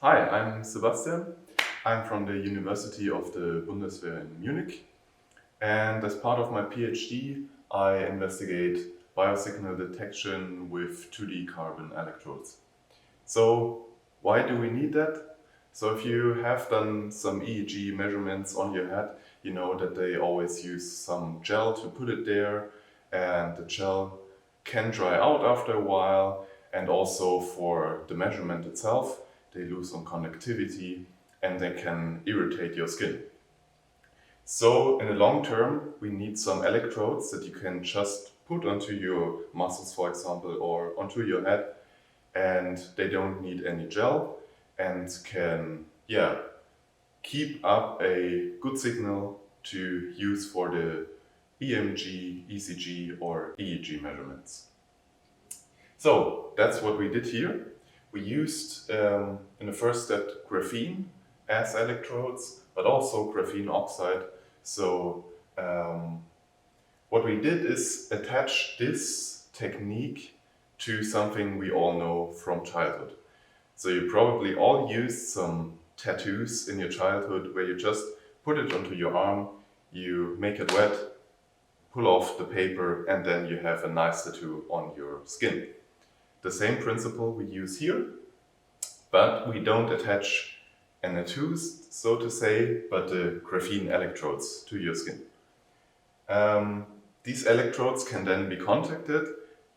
Hi, I'm Sebastian. I'm from the University of the Bundeswehr in Munich. And as part of my PhD, I investigate biosignal detection with 2D carbon electrodes. So why do we need that? So if you have done some EEG measurements on your head, you know that they always use some gel to put it there, and the gel can dry out after a while, and also for the measurement itself, they lose some conductivity and they can irritate your skin. So in the long term, we need some electrodes that you can just put onto your muscles, for example, or onto your head, and they don't need any gel and can keep up a good signal to use for the EMG, ECG or EEG measurements. So that's what we did here. We used in the first step graphene as electrodes, but also graphene oxide. So what we did is attach this technique to something we all know from childhood. So you probably all used some tattoos in your childhood where you just put it onto your arm, you make it wet, pull off the paper, and then you have a nice tattoo on your skin. The same principle we use here, but we don't attach tattoos, so to say, but the graphene electrodes to your skin. These electrodes can then be contacted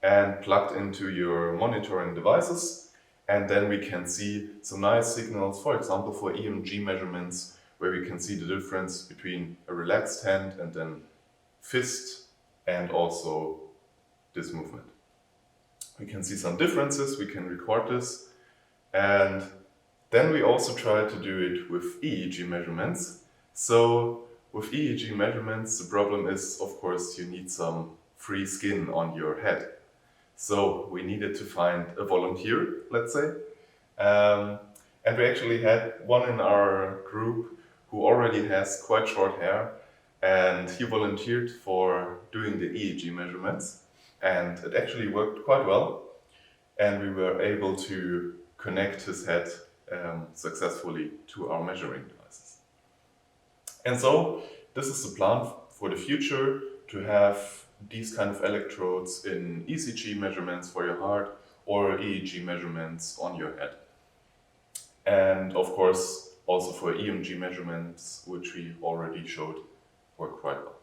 and plugged into your monitoring devices, and then we can see some nice signals, for example for EMG measurements, where we can see the difference between a relaxed hand and then fist and also this movement. We can see some differences, we can record this, and then we also try to do it with EEG measurements. So with EEG measurements, the problem is, of course, you need some free skin on your head. So we needed to find a volunteer, let's say. And we actually had one in our group who already has quite short hair, and he volunteered for doing the EEG measurements. And it actually worked quite well, and we were able to connect his head successfully to our measuring devices. And so this is the plan for the future, to have these kind of electrodes in ECG measurements for your heart or EEG measurements on your head. And of course also for EMG measurements, which we already showed work quite well.